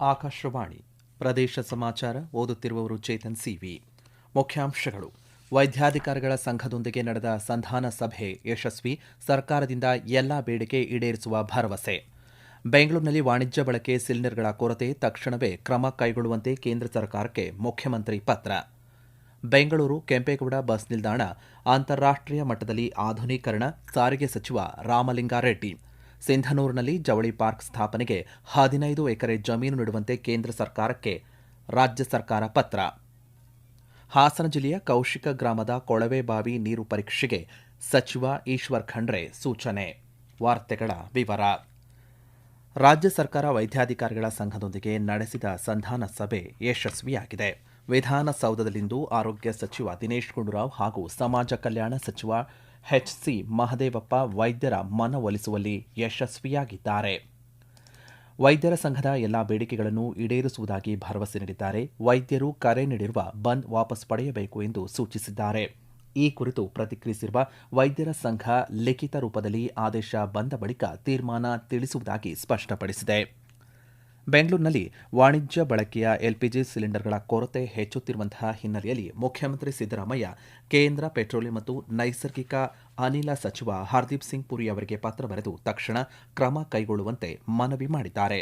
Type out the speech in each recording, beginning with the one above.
ಆಕಾಶವಾಣಿ ಪ್ರದೇಶ ಸಮಾಚಾರ ಓದುತ್ತಿರುವವರು ಚೇತನ್ ಸಿವಿ. ಮುಖ್ಯಾಂಶಗಳು: ವೈದ್ಯಾಧಿಕಾರಿಗಳ ಸಂಘದೊಂದಿಗೆ ನಡೆದ ಸಂಧಾನ ಸಭೆ ಯಶಸ್ವಿ, ಸರ್ಕಾರದಿಂದ ಎಲ್ಲಾ ಬೇಡಿಕೆ ಈಡೇರಿಸುವ ಭರವಸೆ. ಬೆಂಗಳೂರಿನಲ್ಲಿ ವಾಣಿಜ್ಯ ಬಳಕೆ ಸಿಲಿಂಡರ್ಗಳ ಕೊರತೆ, ತಕ್ಷಣವೇ ಕ್ರಮ ಕೈಗೊಳ್ಳುವಂತೆ ಕೇಂದ್ರ ಸರ್ಕಾರಕ್ಕೆ ಮುಖ್ಯಮಂತ್ರಿ ಪತ್ರ. ಬೆಂಗಳೂರು ಕೆಂಪೇಗೌಡ ಬಸ್ ನಿಲ್ದಾಣ ಅಂತಾರಾಷ್ಟ್ರೀಯ ಮಟ್ಟದಲ್ಲಿ ಆಧುನೀಕರಣ, ಸಾರಿಗೆ ಸಚಿವ ರಾಮಲಿಂಗಾರೆಡ್ಡಿ. ಸಿಂಧನೂರಿನಲ್ಲಿ ಜವಳಿ ಪಾರ್ಕ್ ಸ್ಥಾಪನೆಗೆ 15 ಎಕರೆ ಜಮೀನು ನೀಡುವಂತೆ ಕೇಂದ್ರ ಸರ್ಕಾರಕ್ಕೆ ರಾಜ್ಯ ಸರ್ಕಾರ ಪತ್ರ. ಹಾಸನ ಜಿಲ್ಲೆಯ ಕೌಶಿಕ ಗ್ರಾಮದ ಕೊಳವೆಬಾವಿ ನೀರು ಪರೀಕ್ಷೆಗೆ ಸಚಿವ ಈಶ್ವರ್ ಖಂಡ್ರೆ ಸೂಚನೆ. ವಾರ್ತೆಗಳ ವಿವರ. ರಾಜ್ಯ ಸರ್ಕಾರ ವೈದ್ಯಾಧಿಕಾರಿಗಳ ಸಂಘದೊಂದಿಗೆ ನಡೆಸಿದ ಸಂಧಾನ ಸಭೆ ಯಶಸ್ವಿಯಾಗಿದೆ. ವಿಧಾನಸೌಧದಲ್ಲಿಂದು ಆರೋಗ್ಯ ಸಚಿವ ದಿನೇಶ್ ಗುಂಡೂರಾವ್ ಹಾಗೂ ಸಮಾಜ ಕಲ್ಯಾಣ ಸಚಿವ ಎಚ್.ಸಿ. ಮಹದೇವಪ್ಪ ವೈದ್ಯರ ಮನವೊಲಿಸುವಲ್ಲಿ ಯಶಸ್ವಿಯಾಗಿದ್ದಾರೆ. ವೈದ್ಯರ ಸಂಘದ ಎಲ್ಲಾ ಬೇಡಿಕೆಗಳನ್ನು ಈಡೇರಿಸುವುದಾಗಿ ಭರವಸೆ ನೀಡಿದ್ದಾರೆ. ವೈದ್ಯರು ಕರೆ ನೀಡಿರುವ ಬಂದ್ ವಾಪಸ್ ಪಡೆಯಬೇಕು ಎಂದು ಸೂಚಿಸಿದ್ದಾರೆ. ಈ ಕುರಿತು ಪ್ರತಿಕ್ರಿಯಿಸಿರುವ ವೈದ್ಯರ ಸಂಘ, ಲಿಖಿತ ರೂಪದಲ್ಲಿ ಆದೇಶ ಬಂದ ಬಳಿಕ ತೀರ್ಮಾನ ತಿಳಿಸುವುದಾಗಿ ಸ್ಪಷ್ಟಪಡಿಸಿದೆ. ಬೆಂಗಳೂರಿನಲ್ಲಿ ವಾಣಿಜ್ಯ ಬಳಕೆಯ ಎಲ್ಪಿಜಿ ಸಿಲಿಂಡರ್ಗಳ ಕೊರತೆ ಹೆಚ್ಚುತ್ತಿರುವಂತಹ ಹಿನ್ನೆಲೆಯಲ್ಲಿ ಮುಖ್ಯಮಂತ್ರಿ ಸಿದ್ದರಾಮಯ್ಯ ಕೇಂದ್ರ ಪೆಟ್ರೋಲಿಯಂ ಮತ್ತು ನೈಸರ್ಗಿಕ ಅನಿಲ ಸಚಿವ ಹರ್ದೀಪ್ ಸಿಂಗ್ ಪುರಿ ಅವರಿಗೆ ಪತ್ರ ಬರೆದು ತಕ್ಷಣ ಕ್ರಮ ಕೈಗೊಳ್ಳುವಂತೆ ಮನವಿ ಮಾಡಿದ್ದಾರೆ.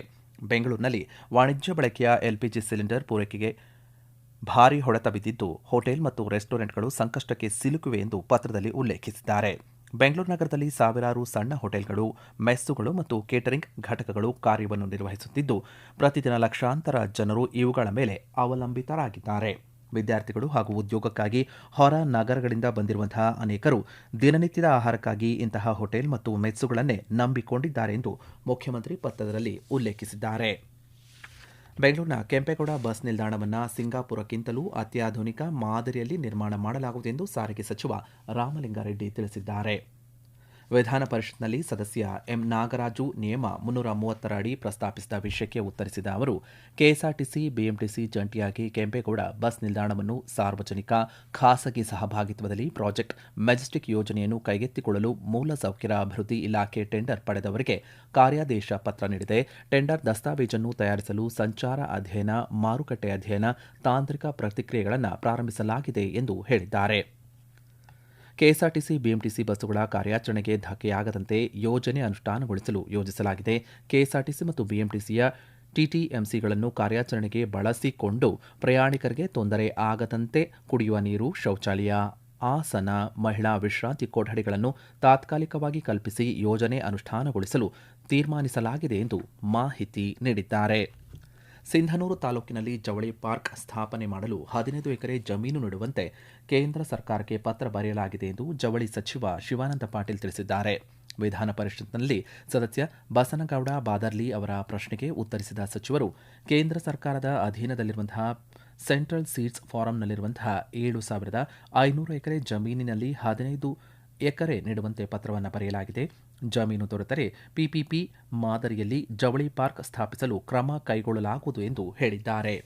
ಬೆಂಗಳೂರಿನಲ್ಲಿ ವಾಣಿಜ್ಯ ಬಳಕೆಯ ಎಲ್ಪಿಜಿ ಸಿಲಿಂಡರ್ ಪೂರೈಕೆಗೆ ಭಾರೀ ಹೊಡೆತ ಬಿದ್ದಿದ್ದು, ಹೋಟೆಲ್ ಮತ್ತು ರೆಸ್ಟೋರೆಂಟ್ಗಳು ಸಂಕಷ್ಟಕ್ಕೆ ಸಿಲುಕಿವೆ ಎಂದು ಪತ್ರದಲ್ಲಿ ಉಲ್ಲೇಖಿಸಿದ್ದಾರೆ. ಬೆಂಗಳೂರು ನಗರದಲ್ಲಿ ಸಾವಿರಾರು ಸಣ್ಣ ಹೋಟೆಲ್ಗಳು, ಮೆಸ್ಸುಗಳು ಮತ್ತು ಕೇಟರಿಂಗ್ ಘಟಕಗಳು ಕಾರ್ಯವನ್ನು ನಿರ್ವಹಿಸುತ್ತಿದ್ದು, ಪ್ರತಿದಿನ ಲಕ್ಷಾಂತರ ಜನರು ಇವುಗಳ ಮೇಲೆ ಅವಲಂಬಿತರಾಗಿದ್ದಾರೆ. ವಿದ್ಯಾರ್ಥಿಗಳು ಹಾಗೂ ಉದ್ಯೋಗಕ್ಕಾಗಿ ಹೊರ ನಗರಗಳಿಂದ ಬಂದಿರುವಂತಹ ಅನೇಕರು ದಿನನಿತ್ಯದ ಆಹಾರಕ್ಕಾಗಿ ಇಂತಹ ಹೋಟೆಲ್ ಮತ್ತು ಮೆಸ್ಸುಗಳನ್ನೇ ನಂಬಿಕೊಂಡಿದ್ದಾರೆ ಎಂದು ಮುಖ್ಯಮಂತ್ರಿ ಪತ್ರದಲ್ಲಿ ಉಲ್ಲೇಖಿಸಿದ್ದಾರೆ. ಬೆಂಗಳೂರಿನ ಕೆಂಪೇಗೌಡ ಬಸ್ ನಿಲ್ದಾಣವನ್ನು ಸಿಂಗಾಪುರಕ್ಕಿಂತಲೂ ಅತ್ಯಾಧುನಿಕ ಮಾದರಿಯಲ್ಲಿ ನಿರ್ಮಾಣ ಮಾಡಲಾಗುವುದು ಎಂದು ಸಾರಿಗೆ ಸಚಿವ ರಾಮಲಿಂಗಾರೆಡ್ಡಿ ತಿಳಿಸಿದ್ದಾರೆ. ವಿಧಾನ ಪರಿಷತ್ನಲ್ಲಿ ಸದಸ್ಯ ಎಂ ನಾಗರಾಜು ನಿಯಮ 330 ಅಡಿ ಪ್ರಸ್ತಾಪಿಸಿದ ವಿಷಯಕ್ಕೆ ಉತ್ತರಿಸಿದ ಅವರು, ಕೆಎಸ್ಆರ್ಟಿಸಿ, ಬಿಎಂಟಿಸಿ ಜಂಟಿಯಾಗಿ ಕೆಂಪೇಗೌಡ ಬಸ್ ನಿಲ್ದಾಣವನ್ನು ಸಾರ್ವಜನಿಕ ಖಾಸಗಿ ಸಹಭಾಗಿತ್ವದಲ್ಲಿ ಪ್ರಾಜೆಕ್ಟ್ ಮೆಜೆಸ್ಟಿಕ್ ಯೋಜನೆಯನ್ನು ಕೈಗೆತ್ತಿಕೊಳ್ಳಲು ಮೂಲಸೌಕರ್ಯ ಅಭಿವೃದ್ಧಿ ಇಲಾಖೆ ಟೆಂಡರ್ ಪಡೆದವರಿಗೆ ಕಾರ್ಯಾದೇಶ ಪತ್ರ ನೀಡಿದೆ. ಟೆಂಡರ್ ದಸ್ತಾವೇಜನ್ನು ತಯಾರಿಸಲು ಸಂಚಾರ ಅಧ್ಯಯನ, ಮಾರುಕಟ್ಟೆ ಅಧ್ಯಯನ, ತಾಂತ್ರಿಕ ಪ್ರತಿಕ್ರಿಯೆಗಳನ್ನು ಪ್ರಾರಂಭಿಸಲಾಗಿದೆ ಎಂದು ಹೇಳಿದ್ದಾರೆ. ಕೆಎಸ್ಆರ್ಟಿಸಿ, ಬಿಎಂಟಿಸಿ ಬಸ್ಸುಗಳ ಕಾರ್ಯಾಚರಣೆಗೆ ಧಕ್ಕೆಯಾಗದಂತೆ ಯೋಜನೆ ಅನುಷ್ಠಾನಗೊಳಿಸಲು ಯೋಜಿಸಲಾಗಿದೆ. ಕೆಎಸ್ಆರ್ಟಿಸಿ ಮತ್ತು ಬಿಎಂಟಿಸಿಯ ಟಿಟಿಎಂಸಿಗಳನ್ನು ಕಾರ್ಯಾಚರಣೆಗೆ ಬಳಸಿಕೊಂಡು ಪ್ರಯಾಣಿಕರಿಗೆ ತೊಂದರೆ ಆಗದಂತೆ ಕುಡಿಯುವ ನೀರು, ಶೌಚಾಲಯ, ಆಸನ, ಮಹಿಳಾ ವಿಶ್ರಾಂತಿ ಕೊಠಡಿಗಳನ್ನು ತಾತ್ಕಾಲಿಕವಾಗಿ ಕಲ್ಪಿಸಿ ಯೋಜನೆ ಅನುಷ್ಠಾನಗೊಳಿಸಲು ತೀರ್ಮಾನಿಸಲಾಗಿದೆ ಎಂದು ಮಾಹಿತಿ ನೀಡಿದ್ದಾರೆ. ಸಿಂಧನೂರು ತಾಲೂಕಿನಲ್ಲಿ ಜವಳಿ ಪಾರ್ಕ್ ಸ್ಥಾಪನೆ ಮಾಡಲು 15 ಎಕರೆ ಜಮೀನು ನೀಡುವಂತೆ ಕೇಂದ್ರ ಸರ್ಕಾರಕ್ಕೆ ಪತ್ರ ಬರೆಯಲಾಗಿದೆ ಎಂದು ಜವಳಿ ಸಚಿವ ಶಿವಾನಂದ ಪಾಟೀಲ್ ತಿಳಿಸಿದ್ದಾರೆ. ವಿಧಾನ ಪರಿಷತ್ನಲ್ಲಿ ಸದಸ್ಯ ಬಸನಗೌಡ ಬಾದರ್ಲಿ ಅವರ ಪ್ರಶ್ನೆಗೆ ಉತ್ತರಿಸಿದ ಸಚಿವರು, ಕೇಂದ್ರ ಸರ್ಕಾರದ ಅಧೀನದಲ್ಲಿರುವಂತಹ ಸೆಂಟ್ರಲ್ ಸೀಡ್ಸ್ ಫಾರಂನಲ್ಲಿರುವಂತಹ 7,500 ಎಕರೆ ಜಮೀನಿನಲ್ಲಿ 15 ಎಕರೆ ನೀಡುವಂತೆ ಪತ್ರವನ್ನು ಬರೆಯಲಾಗಿದೆ. ಜಮೀನು ದೊರೆತರೆ ಪಿಪಿಪಿ ಮಾದರಿಯಲ್ಲಿ ಜವಳಿ ಪಾರ್ಕ್ ಸ್ಥಾಪಿಸಲು ಕ್ರಮ ಕೈಗೊಳ್ಳಲಾಗುವುದು ಎಂದು ಹೇಳಿದ್ದಾರೆ.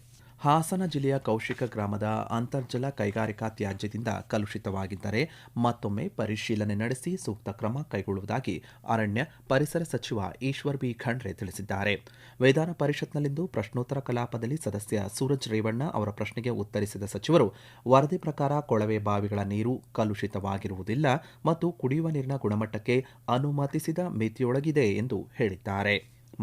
ಹಾಸನ ಜಿಲ್ಲೆಯ ಕೌಶಿಕ ಗ್ರಾಮದ ಅಂತರ್ಜಲ ಕೈಗಾರಿಕಾ ತ್ಯಾಜ್ಯದಿಂದ ಕಲುಷಿತವಾಗಿದ್ದರೆ ಮತ್ತೊಮ್ಮೆ ಪರಿಶೀಲನೆ ನಡೆಸಿ ಸೂಕ್ತ ಕ್ರಮ ಕೈಗೊಳ್ಳುವುದಾಗಿ ಅರಣ್ಯ ಪರಿಸರ ಸಚಿವ ಈಶ್ವರ್ ಬಿ ಖಂಡ್ರೆ ತಿಳಿಸಿದ್ದಾರೆ. ವಿಧಾನ ಪರಿಷತ್ನಲ್ಲಿಂದು ಪ್ರಶ್ನೋತ್ತರ ಕಲಾಪದಲ್ಲಿ ಸದಸ್ಯ ಸೂರಜ್ ರೇವಣ್ಣ ಅವರ ಪ್ರಶ್ನೆಗೆ ಉತ್ತರಿಸಿದ ಸಚಿವರು, ವರದಿ ಪ್ರಕಾರ ಕೊಳವೆ ಬಾವಿಗಳ ನೀರು ಕಲುಷಿತವಾಗಿರುವುದಿಲ್ಲ ಮತ್ತು ಕುಡಿಯುವ ನೀರಿನ ಗುಣಮಟ್ಟಕ್ಕೆ ಅನುಮತಿಸಿದ ಮಿತಿಯೊಳಗಿದೆ ಎಂದು ಹೇಳಿದ್ದಾರೆ.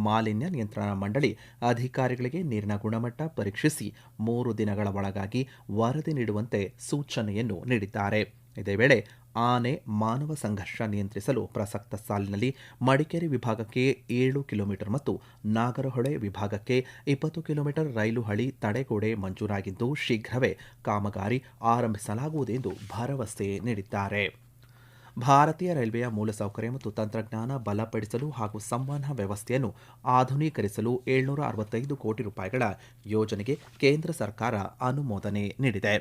ಮಾಲಿನ್ಯ ನಿಯಂತ್ರಣ ಮಂಡಳಿ ಅಧಿಕಾರಿಗಳಿಗೆ ನೀರಿನ ಗುಣಮಟ್ಟ ಪರೀಕ್ಷಿಸಿ 3 ದಿನಗಳ ಒಳಗಾಗಿ ವರದಿ ನೀಡುವಂತೆ ಸೂಚನೆಯನ್ನು ನೀಡಿದ್ದಾರೆ. ಇದೇ ವೇಳೆ ಆನೆ ಮಾನವ ಸಂಘರ್ಷ ನಿಯಂತ್ರಿಸಲು ಪ್ರಸಕ್ತ ಸಾಲಿನಲ್ಲಿ ಮಡಿಕೇರಿ ವಿಭಾಗಕ್ಕೆ 7 ಕಿಲೋಮೀಟರ್ ಮತ್ತು ನಾಗರಹೊಳೆ ವಿಭಾಗಕ್ಕೆ 20 ಕಿಲೋಮೀಟರ್ ರೈಲು ಹಳಿ ತಡೆಗೋಡೆ ಮಂಜೂರಾಗಿದ್ದು, ಶೀಘ್ರವೇ ಕಾಮಗಾರಿ ಆರಂಭಿಸಲಾಗುವುದು ಎಂದು ಭರವಸೆ ನೀಡಿದ್ದಾರೆ. ಭಾರತೀಯ ರೈಲ್ವೆಯ ಮೂಲಸೌಕರ್ಯ ಮತ್ತು ತಂತ್ರಜ್ಞಾನ ಬಲಪಡಿಸಲು ಹಾಗೂ ಸಂವಹನ ವ್ಯವಸ್ಥೆಯನ್ನು ಆಧುನೀಕರಿಸಲು 765 ಕೋಟಿ ರೂಪಾಯಿಗಳ ಯೋಜನೆಗೆ ಕೇಂದ್ರ ಸರ್ಕಾರ ಅನುಮೋದನೆ ನೀಡಿದೆ.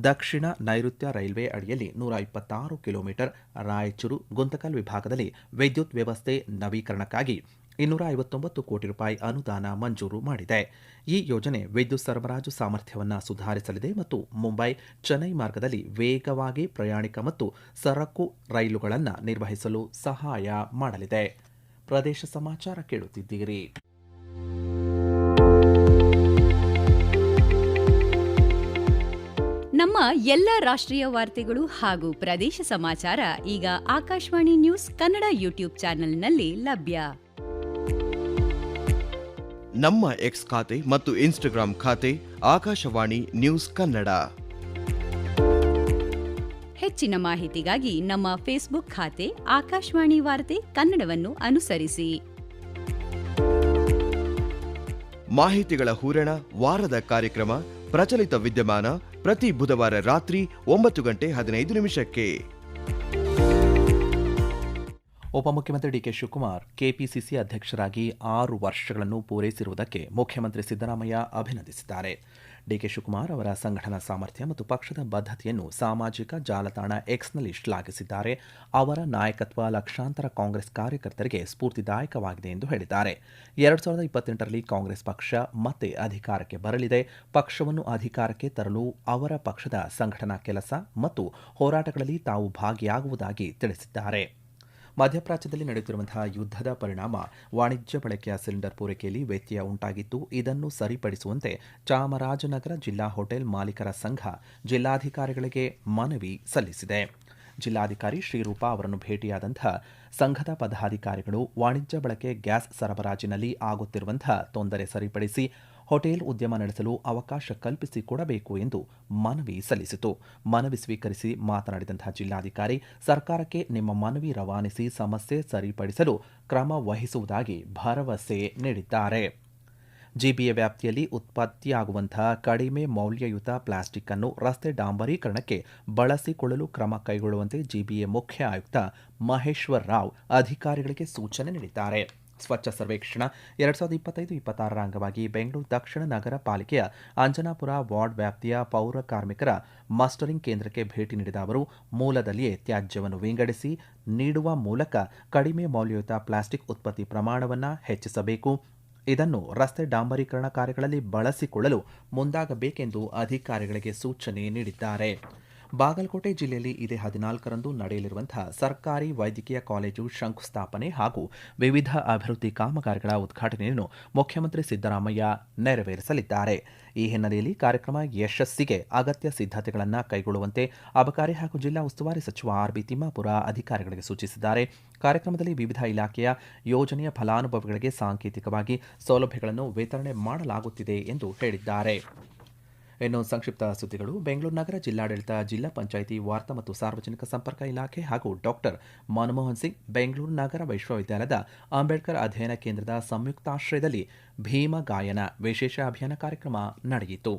ದಕ್ಷಿಣ ನೈಋತ್ಯ ರೈಲ್ವೆ ಅಡಿಯಲ್ಲಿ 126 ಕಿಲೋಮೀಟರ್ ರಾಯಚೂರು ಗುಂತಕಲ್ ವಿಭಾಗದಲ್ಲಿ ವಿದ್ಯುತ್ ವ್ಯವಸ್ಥೆ ನವೀಕರಣಕ್ಕಾಗಿ 259 ಕೋಟಿ ರೂಪಾಯಿ ಅನುದಾನ ಮಂಜೂರು ಮಾಡಿದೆ. ಈ ಯೋಜನೆ ವಿದ್ಯುತ್ ಸರಬರಾಜು ಸಾಮರ್ಥ್ಯವನ್ನು ಸುಧಾರಿಸಲಿದೆ ಮತ್ತು ಮುಂಬೈ ಚೆನ್ನೈ ಮಾರ್ಗದಲ್ಲಿ ವೇಗವಾಗಿ ಪ್ರಯಾಣಿಕ ಮತ್ತು ಸರಕು ರೈಲುಗಳನ್ನು ನಿರ್ವಹಿಸಲು ಸಹಾಯ ಮಾಡಲಿದೆ. ಪ್ರದೇಶ ಸಮಾಚಾರ ಕೇಳುತ್ತಿದ್ದೀರಿ. ನಮ್ಮ ಎಲ್ಲ ರಾಷ್ಟ್ರೀಯ ವಾರ್ತೆಗಳು ಹಾಗೂ ಪ್ರದೇಶ ಸಮಾಚಾರ ಈಗ ಆಕಾಶವಾಣಿ ನ್ಯೂಸ್ ಕನ್ನಡ ಯೂಟ್ಯೂಬ್ ಚಾನೆಲ್ನಲ್ಲಿ ಲಭ್ಯ. ನಮ್ಮ ಎಕ್ಸ್ ಖಾತೆ ಮತ್ತು ಇನ್ಸ್ಟಾಗ್ರಾಂ ಖಾತೆ ಆಕಾಶವಾಣಿ ನ್ಯೂಸ್ ಕನ್ನಡ. ಹೆಚ್ಚಿನ ಮಾಹಿತಿಗಾಗಿ ನಮ್ಮ ಫೇಸ್ಬುಕ್ ಖಾತೆ ಆಕಾಶವಾಣಿ ವಾರ್ತೆ ಕನ್ನಡವನ್ನು ಅನುಸರಿಸಿ. ಮಾಹಿತಿಗಳ ಹೂರಣ, ವಾರದ ಕಾರ್ಯಕ್ರಮ, ಪ್ರಚಲಿತ ವಿದ್ಯಮಾನ ಪ್ರತಿ ಬುಧವಾರ ರಾತ್ರಿ 9:15 ಉಪಮುಖ್ಯಮಂತ್ರಿ ಡಿಕೆ ಶಿವಕುಮಾರ್ ಕೆಪಿಸಿಸಿ ಅಧ್ಯಕ್ಷರಾಗಿ 6 ವರ್ಷಗಳನ್ನು ಪೂರೈಸಿರುವುದಕ್ಕೆ ಮುಖ್ಯಮಂತ್ರಿ ಸಿದ್ದರಾಮಯ್ಯ ಅಭಿನಂದಿಸಿದ್ದಾರೆ. ಡಿಕೆ ಶಿವಕುಮಾರ್ ಅವರ ಸಂಘಟನಾ ಸಾಮರ್ಥ್ಯ ಮತ್ತು ಪಕ್ಷದ ಬದ್ಧತೆಯನ್ನು ಸಾಮಾಜಿಕ ಜಾಲತಾಣ ಎಕ್ಸ್ನಲ್ಲಿ ಶ್ಲಾಘಿಸಿದ್ದಾರೆ. ಅವರ ನಾಯಕತ್ವ ಲಕ್ಷಾಂತರ ಕಾಂಗ್ರೆಸ್ ಕಾರ್ಯಕರ್ತರಿಗೆ ಸ್ಫೂರ್ತಿದಾಯಕವಾಗಿದೆ ಎಂದು ಹೇಳಿದ್ದಾರೆ. 2028ರಲ್ಲಿ ಕಾಂಗ್ರೆಸ್ ಪಕ್ಷ ಮತ್ತೆ ಅಧಿಕಾರಕ್ಕೆ ಬರಲಿದೆ. ಪಕ್ಷವನ್ನು ಅಧಿಕಾರಕ್ಕೆ ತರಲು ಅವರ ಪಕ್ಷದ ಸಂಘಟನಾ ಕೆಲಸ ಮತ್ತು ಹೋರಾಟಗಳಲ್ಲಿ ತಾವು ಭಾಗಿಯಾಗುವುದಾಗಿ ತಿಳಿಸಿದ್ದಾರೆ. ಮಧ್ಯಪ್ರಾಚ್ಯದಲ್ಲಿ ನಡೆಯುತ್ತಿರುವಂತಹ ಯುದ್ಧದ ಪರಿಣಾಮ ವಾಣಿಜ್ಯ ಬಳಕೆಯ ಸಿಲಿಂಡರ್ ಪೂರೈಕೆಯಲ್ಲಿ ವ್ಯತ್ಯಯ ಉಂಟಾಗಿದ್ದು, ಇದನ್ನು ಸರಿಪಡಿಸುವಂತೆ ಚಾಮರಾಜನಗರ ಜಿಲ್ಲಾ ಹೋಟೆಲ್ ಮಾಲೀಕರ ಸಂಘ ಜಿಲ್ಲಾಧಿಕಾರಿಗಳಿಗೆ ಮನವಿ ಸಲ್ಲಿಸಿದೆ. ಜಿಲ್ಲಾಧಿಕಾರಿ ಶ್ರೀರೂಪಾ ಅವರನ್ನು ಭೇಟಿಯಾದಂತಹ ಸಂಘದ ಪದಾಧಿಕಾರಿಗಳು ವಾಣಿಜ್ಯ ಬಳಕೆ ಗ್ಯಾಸ್ ಸರಬರಾಜಿನಲ್ಲಿ ಆಗುತ್ತಿರುವಂತಹ ತೊಂದರೆ ಸರಿಪಡಿಸಿ ಹೋಟೆಲ್ ಉದ್ಯಮ ನಡೆಸಲು ಅವಕಾಶ ಕಲ್ಪಿಸಿಕೊಡಬೇಕು ಎಂದು ಮನವಿ ಸಲ್ಲಿಸಿತು. ಮನವಿ ಸ್ವೀಕರಿಸಿ ಮಾತನಾಡಿದಂತಹ ಜಿಲ್ಲಾಧಿಕಾರಿ, ಸರ್ಕಾರಕ್ಕೆ ನಿಮ್ಮ ಮನವಿ ರವಾನಿಸಿ ಸಮಸ್ಯೆ ಸರಿಪಡಿಸಲು ಕ್ರಮ ವಹಿಸುವುದಾಗಿ ಭರವಸೆ ನೀಡಿದ್ದಾರೆ. ಜಿಬಿಎ ವ್ಯಾಪ್ತಿಯಲ್ಲಿ ಉತ್ಪತ್ತಿಯಾಗುವಂತಹ ಕಡಿಮೆ ಮೌಲ್ಯಯುತ ಪ್ಲಾಸ್ಟಿಕ್ ಅನ್ನು ರಸ್ತೆ ಡಾಂಬರೀಕರಣಕ್ಕೆ ಬಳಸಿಕೊಳ್ಳಲು ಕ್ರಮ ಕೈಗೊಳ್ಳುವಂತೆ ಜಿಬಿಎ ಮುಖ್ಯ ಆಯುಕ್ತ ಮಹೇಶ್ವರ್ ರಾವ್ ಅಧಿಕಾರಿಗಳಿಗೆ ಸೂಚನೆ ನೀಡಿದ್ದಾರೆ. ಸ್ವಚ್ಛ ಸರ್ವೇಕ್ಷಣಾ 2025-26ರ ಅಂಗವಾಗಿ ಬೆಂಗಳೂರು ದಕ್ಷಿಣ ನಗರ ಪಾಲಿಕೆಯ ಅಂಜನಾಪುರ ವಾರ್ಡ್ ವ್ಯಾಪ್ತಿಯ ಪೌರ ಕಾರ್ಮಿಕರ ಮಸ್ಟರಿಂಗ್ ಕೇಂದ್ರಕ್ಕೆ ಭೇಟಿ ನೀಡಿದ ಅವರು, ಮೂಲದಲ್ಲಿಯೇ ತ್ಯಾಜ್ಯವನ್ನು ವಿಂಗಡಿಸಿ ನೀಡುವ ಮೂಲಕ ಕಡಿಮೆ ಮೌಲ್ಯಯುತ ಪ್ಲಾಸ್ಟಿಕ್ ಉತ್ಪತ್ತಿ ಪ್ರಮಾಣವನ್ನು ಹೆಚ್ಚಿಸಬೇಕು. ಇದನ್ನು ರಸ್ತೆ ಡಾಂಬರೀಕರಣ ಕಾರ್ಯಗಳಲ್ಲಿ ಬಳಸಿಕೊಳ್ಳಲು ಮುಂದಾಗಬೇಕೆಂದು ಅಧಿಕಾರಿಗಳಿಗೆ ಸೂಚನೆ ನೀಡಿದ್ದಾರೆ. ಬಾಗಲಕೋಟೆ ಜಿಲ್ಲೆಯಲ್ಲಿ ಇದೇ 14ರಂದು ನಡೆಯಲಿರುವಂತಹ ಸರ್ಕಾರಿ ವೈದ್ಯಕೀಯ ಕಾಲೇಜು ಶಂಕುಸ್ಥಾಪನೆ ಹಾಗೂ ವಿವಿಧ ಅಭಿವೃದ್ಧಿ ಕಾಮಗಾರಿಗಳ ಉದ್ಘಾಟನೆಯನ್ನು ಮುಖ್ಯಮಂತ್ರಿ ಸಿದ್ದರಾಮಯ್ಯ ನೆರವೇರಿಸಲಿದ್ದಾರೆ. ಈ ಹಿನ್ನೆಲೆಯಲ್ಲಿ ಕಾರ್ಯಕ್ರಮ ಯಶಸ್ಸಿಗೆ ಅಗತ್ಯ ಸಿದ್ಧತೆಗಳನ್ನು ಕೈಗೊಳ್ಳುವಂತೆ ಅಬಕಾರಿ ಹಾಗೂ ಜಿಲ್ಲಾ ಉಸ್ತುವಾರಿ ಸಚಿವ ಆರ್ಬಿ ತಿಮ್ಮಾಪುರ ಅಧಿಕಾರಿಗಳಿಗೆ ಸೂಚಿಸಿದ್ದಾರೆ. ಕಾರ್ಯಕ್ರಮದಲ್ಲಿ ವಿವಿಧ ಇಲಾಖೆಯ ಯೋಜನೆಯ ಫಲಾನುಭವಿಗಳಿಗೆ ಸಾಂಕೇತಿಕವಾಗಿ ಸೌಲಭ್ಯಗಳನ್ನು ವಿತರಣೆ ಮಾಡಲಾಗುತ್ತಿದೆ ಎಂದು ಹೇಳಿದ್ದಾರೆ. ಇನ್ನು ಸಂಕ್ಷಿಪ್ತ ಸುದ್ದಿಗಳು. ಬೆಂಗಳೂರು ನಗರ ಜಿಲ್ಲಾಡಳಿತ, ಜಿಲ್ಲಾ ಪಂಚಾಯಿತಿ, ವಾರ್ತಾ ಮತ್ತು ಸಾರ್ವಜನಿಕ ಸಂಪರ್ಕ ಇಲಾಖೆ ಹಾಗೂ ಡಾಕ್ಟರ್ ಮನಮೋಹನ್ ಸಿಂಗ್ ಬೆಂಗಳೂರು ನಗರ ವಿಶ್ವವಿದ್ಯಾಲಯದ ಅಂಬೇಡ್ಕರ್ ಅಧ್ಯಯನ ಕೇಂದ್ರದ ಸಂಯುಕ್ತಾಶ್ರಯದಲ್ಲಿ ಭೀಮ ಗಾಯನ ವಿಶೇಷ ಅಭಿಯಾನ ಕಾರ್ಯಕ್ರಮ ನಡೆಯಿತು.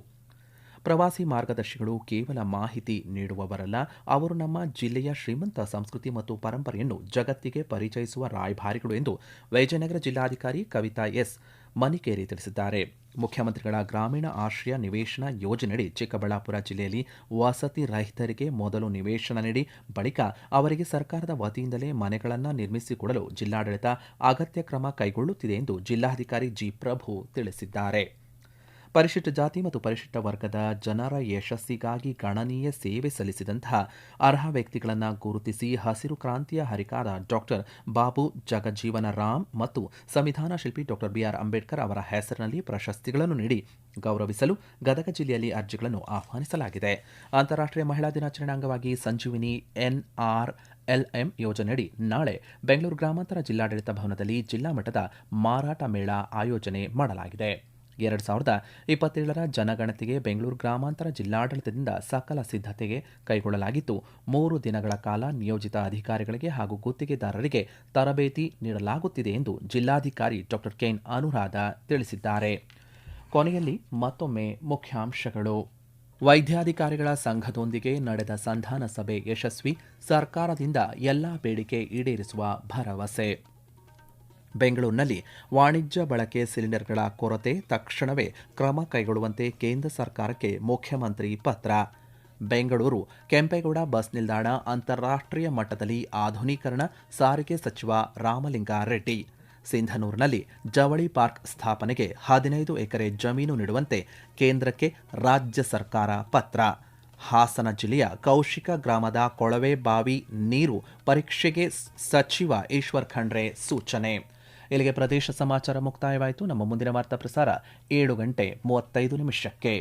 ಪ್ರವಾಸಿ ಮಾರ್ಗದರ್ಶಿಗಳು ಕೇವಲ ಮಾಹಿತಿ ನೀಡುವವರಲ್ಲ, ಅವರು ನಮ್ಮ ಜಿಲ್ಲೆಯ ಶ್ರೀಮಂತ ಸಂಸ್ಕೃತಿ ಮತ್ತು ಪರಂಪರೆಯನ್ನು ಜಗತ್ತಿಗೆ ಪರಿಚಯಿಸುವ ರಾಯಭಾರಿಗಳು ಎಂದು ವಿಜಯನಗರ ಜಿಲ್ಲಾಧಿಕಾರಿ ಕವಿತಾ ಎಸ್ ಮನಿಕೇರಿ ತಿಳಿಸಿದ್ದಾರೆ. ಮುಖ್ಯಮಂತ್ರಿಗಳ ಗ್ರಾಮೀಣ ಆಶ್ರಯ ನಿವೇಶನ ಯೋಜನೆಯಡಿ ಚಿಕ್ಕಬಳ್ಳಾಪುರ ಜಿಲ್ಲೆಯಲ್ಲಿ ವಸತಿ ರಹಿತರಿಗೆ ಮೊದಲು ನಿವೇಶನ ನೀಡಿ ಬಳಿಕ ಅವರಿಗೆ ಸರ್ಕಾರದ ವತಿಯಿಂದಲೇ ಮನೆಗಳನ್ನು ನಿರ್ಮಿಸಿಕೊಡಲು ಜಿಲ್ಲಾಡಳಿತ ಅಗತ್ಯ ಕ್ರಮ ಕೈಗೊಳ್ಳುತ್ತಿದೆ ಎಂದು ಜಿಲ್ಲಾಧಿಕಾರಿ ಜಿ ಪ್ರಭು ತಿಳಿಸಿದ್ದಾರೆ. ಪರಿಶಿಷ್ಟ ಜಾತಿ ಮತ್ತು ಪರಿಶಿಷ್ಟ ವರ್ಗದ ಜನರ ಯಶಸ್ಸಿಗಾಗಿ ಗಣನೀಯ ಸೇವೆ ಸಲ್ಲಿಸಿದಂತಹ ಅರ್ಹ ವ್ಯಕ್ತಿಗಳನ್ನು ಗುರುತಿಸಿ ಹಸಿರು ಕ್ರಾಂತಿಯ ಹರಿಕಾರ ಡಾಕ್ಟರ್ ಬಾಬು ಜಗಜೀವನ ರಾಮ್ ಮತ್ತು ಸಂವಿಧಾನ ಶಿಲ್ಪಿ ಡಾಕ್ಟರ್ ಬಿಆರ್ ಅಂಬೇಡ್ಕರ್ ಅವರ ಹೆಸರಿನಲ್ಲಿ ಪ್ರಶಸ್ತಿಗಳನ್ನು ನೀಡಿ ಗೌರವಿಸಲು ಗದಗ ಜಿಲ್ಲೆಯಲ್ಲಿ ಅರ್ಜಿಗಳನ್ನು ಆಹ್ವಾನಿಸಲಾಗಿದೆ. ಅಂತಾರಾಷ್ಟ್ರೀಯ ಮಹಿಳಾ ದಿನಾಚರಣೆ ಅಂಗವಾಗಿ ಸಂಜೀವಿನಿ NRLM ಯೋಜನೆಯಡಿ ನಾಳೆ ಬೆಂಗಳೂರು ಗ್ರಾಮಾಂತರ ಜಿಲ್ಲಾಡಳಿತ ಭವನದಲ್ಲಿ ಜಿಲ್ಲಾ ಮಟ್ಟದ ಮಾರಾಟ ಮೇಳ ಆಯೋಜನೆ ಮಾಡಲಾಗಿದೆ. 2027ರ ಜನಗಣತಿಗೆ ಬೆಂಗಳೂರು ಗ್ರಾಮಾಂತರ ಜಿಲ್ಲಾಡಳಿತದಿಂದ ಸಕಲ ಸಿದ್ಧತೆಗೆ ಕೈಗೊಳ್ಳಲಾಗಿದ್ದು, 3 ದಿನಗಳ ಕಾಲ ನಿಯೋಜಿತ ಅಧಿಕಾರಿಗಳಿಗೆ ಹಾಗೂ ಗುತ್ತಿಗೆದಾರರಿಗೆ ತರಬೇತಿ ನೀಡಲಾಗುತ್ತಿದೆ ಎಂದು ಜಿಲ್ಲಾಧಿಕಾರಿ ಡಾಕ್ಟರ್ ಕೆಎನ್ ಅನುರಾಧ ತಿಳಿಸಿದ್ದಾರೆ. ಕೊನೆಯಲ್ಲಿ ಮತ್ತೊಮ್ಮೆ ಮುಖ್ಯಾಂಶಗಳು. ವೈದ್ಯಾಧಿಕಾರಿಗಳ ಸಂಘದೊಂದಿಗೆ ನಡೆದ ಸಂಧಾನ ಸಭೆ ಯಶಸ್ವಿ, ಸರ್ಕಾರದಿಂದ ಎಲ್ಲಾ ಬೇಡಿಕೆ ಈಡೇರಿಸುವ ಭರವಸೆ. ಬೆಂಗಳೂರಿನಲ್ಲಿ ವಾಣಿಜ್ಯ ಬಳಕೆ ಸಿಲಿಂಡರ್ಗಳ ಕೊರತೆ, ತಕ್ಷಣವೇ ಕ್ರಮ ಕೈಗೊಳ್ಳುವಂತೆ ಕೇಂದ್ರ ಸರ್ಕಾರಕ್ಕೆ ಮುಖ್ಯಮಂತ್ರಿ ಪತ್ರ. ಬೆಂಗಳೂರು ಕೆಂಪೇಗೌಡ ಬಸ್ ನಿಲ್ದಾಣ ಅಂತಾರಾಷ್ಟ್ರೀಯ ಮಟ್ಟದಲ್ಲಿ ಆಧುನೀಕರಣ, ಸಾರಿಗೆ ಸಚಿವ ರಾಮಲಿಂಗಾರೆಡ್ಡಿ. ಸಿಂಧನೂರಿನಲ್ಲಿ ಜವಳಿ ಪಾರ್ಕ್ ಸ್ಥಾಪನೆಗೆ 15 ಎಕರೆ ಜಮೀನು ನೀಡುವಂತೆ ಕೇಂದ್ರಕ್ಕೆ ರಾಜ್ಯ ಸರ್ಕಾರ ಪತ್ರ. ಹಾಸನ ಜಿಲ್ಲೆಯ ಕೌಶಿಕ ಗ್ರಾಮದ ಕೊಳವೆ ಬಾವಿ ನೀರು ಪರೀಕ್ಷೆಗೆ ಸಚಿವ ಈಶ್ವರ್ ಖಂಡ್ರೆ ಸೂಚನೆ. ಇಲ್ಲಿಗೆ ಪ್ರದೇಶ ಸಮಾಚಾರ ಮುಕ್ತಾಯವಾಯಿತು. ನಮ್ಮ ಮುಂದಿನ ವಾರ್ತಾ ಪ್ರಸಾರ 7:35 ನಿಮಿಷಕ್ಕೆ.